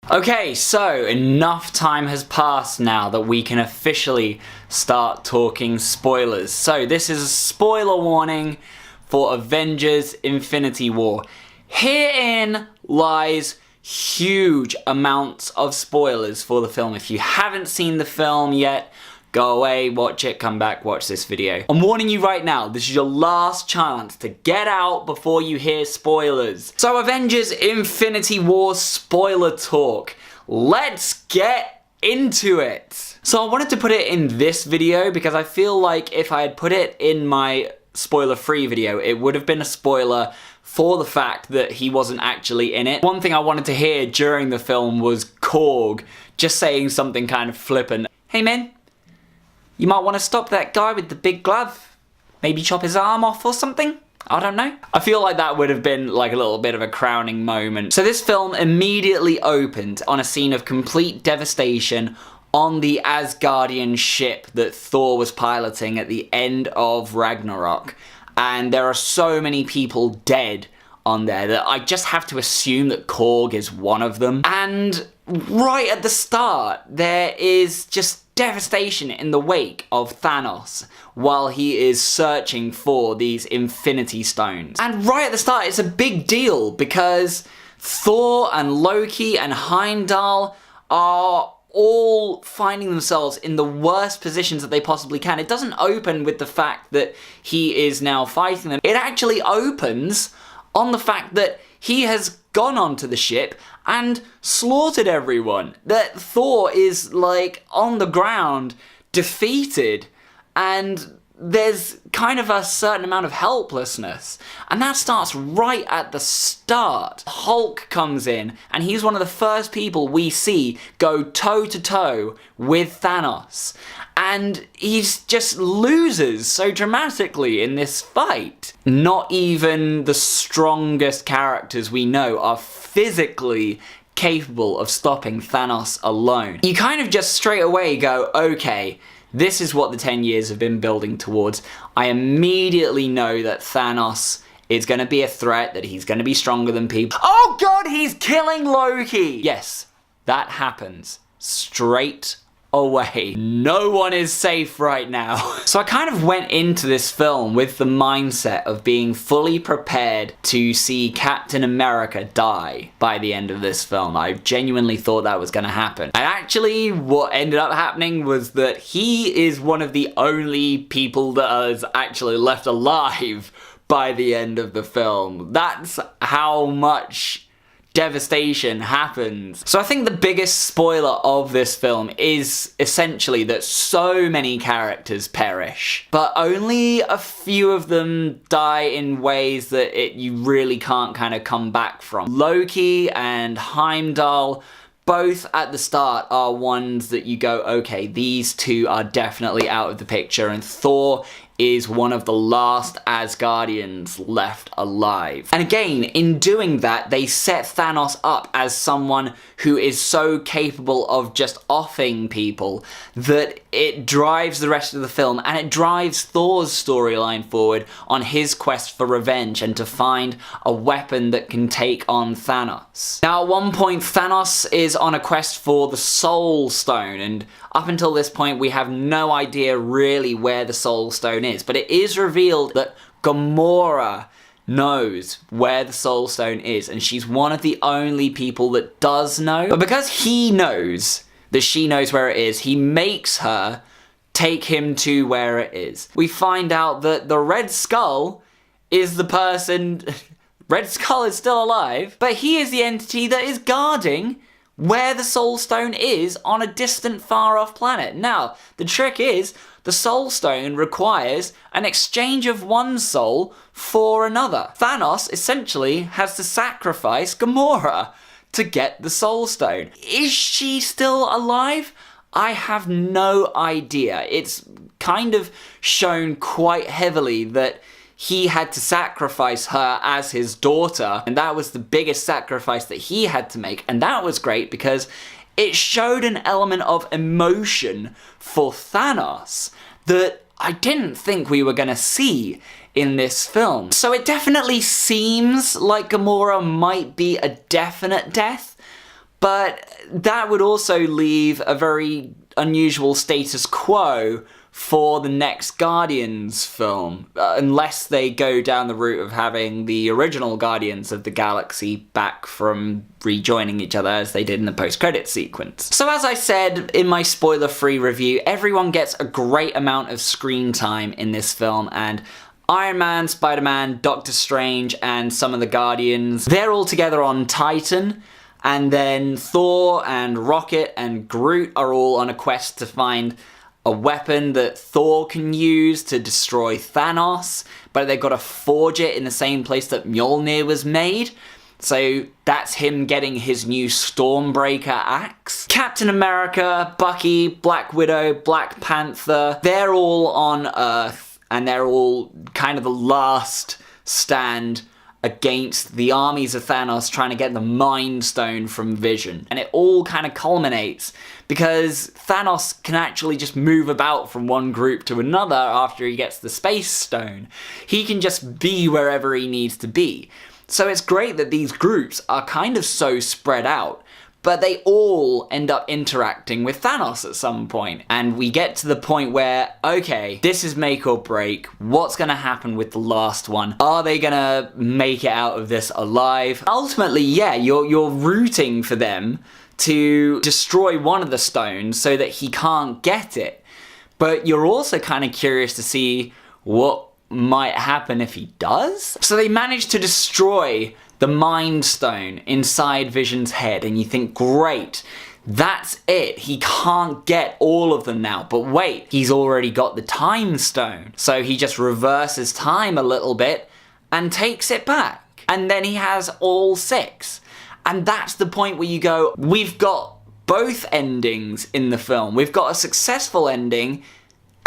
Okay, so enough time has passed now that we can officially start talking spoilers. So this is a spoiler warning for Avengers Infinity War. Herein lies huge amounts of spoilers for the film. If you haven't seen the film yet, go away, watch it, come back, watch this video. I'm warning you right now, this is your last chance to get out before you hear spoilers. So Avengers Infinity War spoiler talk. Let's get into it. So I wanted to put it in this video because I feel like if I had put it in my spoiler-free video, it would have been a spoiler for the fact that he wasn't actually in it. One thing I wanted to hear during the film was Korg just saying something kind of flippant. Hey man, you might want to stop that guy with the big glove. Maybe chop his arm off or something? I don't know. I feel like that would have been like a little bit of a crowning moment. So this film immediately opened on a scene of complete devastation on the Asgardian ship that Thor was piloting at the end of Ragnarok. And there are so many people dead on there that I just have to assume that Korg is one of them. And right at the start, there is just devastation in the wake of Thanos while he is searching for these Infinity Stones. And right at the start, it's a big deal because Thor and Loki and Heimdall are all finding themselves in the worst positions that they possibly can. It doesn't open with the fact that he is now fighting them. It actually opens on the fact that he has gone onto the ship and slaughtered everyone. That Thor is like on the ground, defeated, and there's kind of a certain amount of helplessness. And that starts right at the start. Hulk comes in, and he's one of the first people we see go toe-to-toe with Thanos. And he just loses so dramatically in this fight. Not even the strongest characters we know are physically capable of stopping Thanos alone. You kind of just straight away go, okay, this is what the 10 years have been building towards. I immediately know that Thanos is going to be a threat, that he's going to be stronger than people. Oh god, he's killing Loki! Yes, that happens straight away. No one is safe right now. So I kind of went into this film with the mindset of being fully prepared to see Captain America die by the end of this film. I genuinely thought that was going to happen. And actually what ended up happening was that he is one of the only people that is actually left alive by the end of the film. That's how much devastation happens. So I think the biggest spoiler of this film is essentially that so many characters perish, but only a few of them die in ways that you really can't kind of come back from. Loki and Heimdall, both at the start, are ones that you go, okay, these two are definitely out of the picture, and Thor is one of the last Asgardians left alive. And again, in doing that, they set Thanos up as someone who is so capable of just offing people that it drives the rest of the film, and it drives Thor's storyline forward on his quest for revenge and to find a weapon that can take on Thanos. Now, at one point, Thanos is on a quest for the Soul Stone, and up until this point, we have no idea really where the Soul Stone is, but it is revealed that Gamora knows where the Soul Stone is, and she's one of the only people that does know. But because he knows that she knows where it is, he makes her take him to where it is. We find out that the Red Skull is the person... Red Skull is still alive, but he is the entity that is guarding where the Soul Stone is on a distant, far-off planet. Now, the trick is, the Soul Stone requires an exchange of one soul for another. Thanos essentially has to sacrifice Gamora to get the Soul Stone. Is she still alive? I have no idea. It's kind of shown quite heavily that he had to sacrifice her as his daughter, and that was the biggest sacrifice that he had to make, and that was great because it showed an element of emotion for Thanos that I didn't think we were going to see in this film. So it definitely seems like Gamora might be a definite death, But that would also leave a very unusual status quo for the next Guardians film, unless they go down the route of having the original Guardians of the Galaxy back from rejoining each other as they did in the post-credits sequence. So as I said in my spoiler-free review, everyone gets a great amount of screen time in this film, and Iron Man, Spider-Man, Doctor Strange, and some of the Guardians, they're all together on Titan, and then Thor and Rocket and Groot are all on a quest to find a weapon that Thor can use to destroy Thanos, but they've got to forge it in the same place that Mjolnir was made. So that's him getting his new Stormbreaker axe. Captain America, Bucky, Black Widow, Black Panther, they're all on Earth, and they're all kind of the last stand against the armies of Thanos trying to get the Mind Stone from Vision. And it all kind of culminates because Thanos can actually just move about from one group to another after he gets the Space Stone. He can just be wherever he needs to be. So it's great that these groups are kind of so spread out, but they all end up interacting with Thanos at some point. And we get to the point where, okay, this is make or break. What's gonna happen with the last one? Are they gonna make it out of this alive? Ultimately, yeah, you're rooting for them to destroy one of the stones so that he can't get it. But you're also kind of curious to see what might happen if he does. So they manage to destroy the Mind Stone inside Vision's head, and you think, great, that's it. He can't get all of them now. But wait, he's already got the Time Stone. So he just reverses time a little bit and takes it back. And then he has all 6. And that's the point where you go, we've got both endings in the film. We've got a successful ending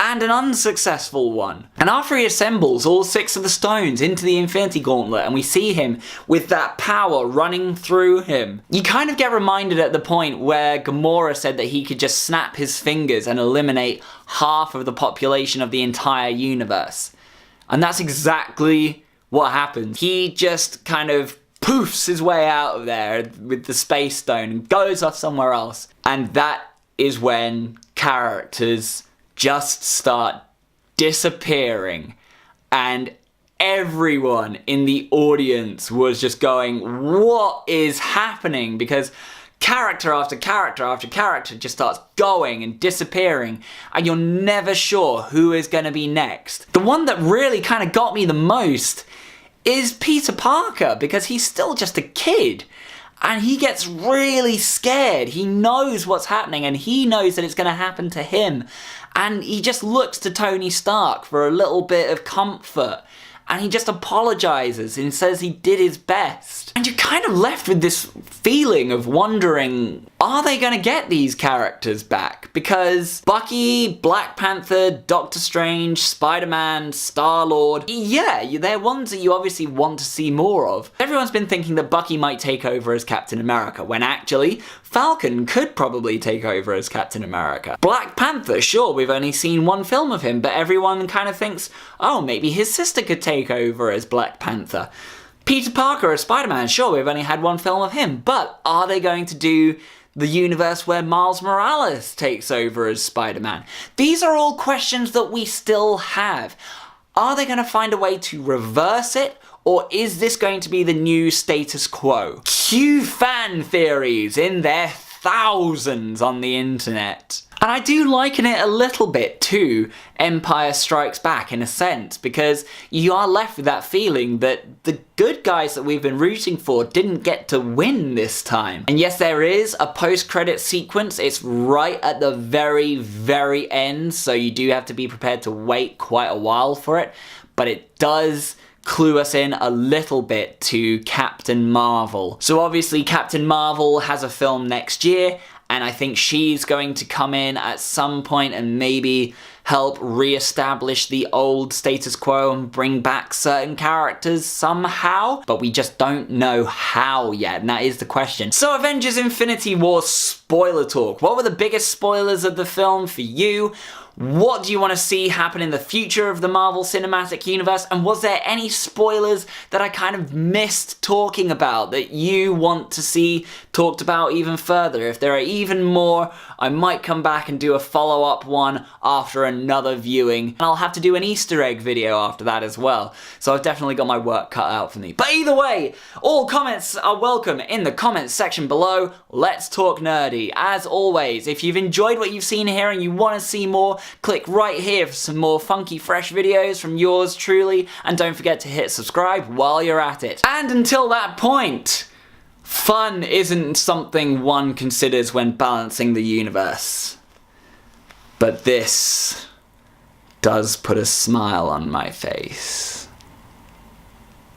and an unsuccessful one. And after he assembles all 6 of the stones into the Infinity Gauntlet and we see him with that power running through him, you kind of get reminded at the point where Gamora said that he could just snap his fingers and eliminate half of the population of the entire universe. And that's exactly what happens. He just kind of poofs his way out of there with the Space Stone and goes off somewhere else. And that is when characters just start disappearing, and everyone in the audience was just going, what is happening? Because character after character after character just starts going and disappearing, and you're never sure who is going to be next. The one that really kind of got me the most is Peter Parker, because he's still just a kid. And he gets really scared. He knows what's happening, and he knows that it's going to happen to him. And he just looks to Tony Stark for a little bit of comfort. And he just apologizes and says he did his best. And you're kind of left with this feeling of wondering, are they going to get these characters back? Because Bucky, Black Panther, Doctor Strange, Spider-Man, Star-Lord, yeah, they're ones that you obviously want to see more of. Everyone's been thinking that Bucky might take over as Captain America, when actually, Falcon could probably take over as Captain America. Black Panther, sure, we've only seen one film of him, but everyone kind of thinks, oh, maybe his sister could take over as Black Panther. Peter Parker as Spider-Man, sure, we've only had one film of him, but are they going to do the universe where Miles Morales takes over as Spider-Man? These are all questions that we still have. Are they going to find a way to reverse it? Or is this going to be the new status quo? Cue fan theories in their thousands on the internet. And I do liken it a little bit to Empire Strikes Back in a sense, because you are left with that feeling that the good guys that we've been rooting for didn't get to win this time. And yes, there is a post-credit sequence. It's right at the very, very end, so you do have to be prepared to wait quite a while for it, but it does clue us in a little bit to Captain Marvel. So obviously Captain Marvel has a film next year, and I think she's going to come in at some point and maybe help re-establish the old status quo and bring back certain characters somehow, but we just don't know how yet, and that is the question. So Avengers Infinity War spoiler talk. What were the biggest spoilers of the film for you? What do you want to see happen in the future of the Marvel Cinematic Universe? And was there any spoilers that I kind of missed talking about that you want to see talked about even further? If there are even more, I might come back and do a follow-up one after another viewing. And I'll have to do an Easter egg video after that as well. So I've definitely got my work cut out for me. But either way, all comments are welcome in the comments section below. Let's talk nerdy. As always, if you've enjoyed what you've seen here and you want to see more, click right here for some more funky, fresh videos from yours truly, and don't forget to hit subscribe while you're at it. And until that point, fun isn't something one considers when balancing the universe. But this does put a smile on my face.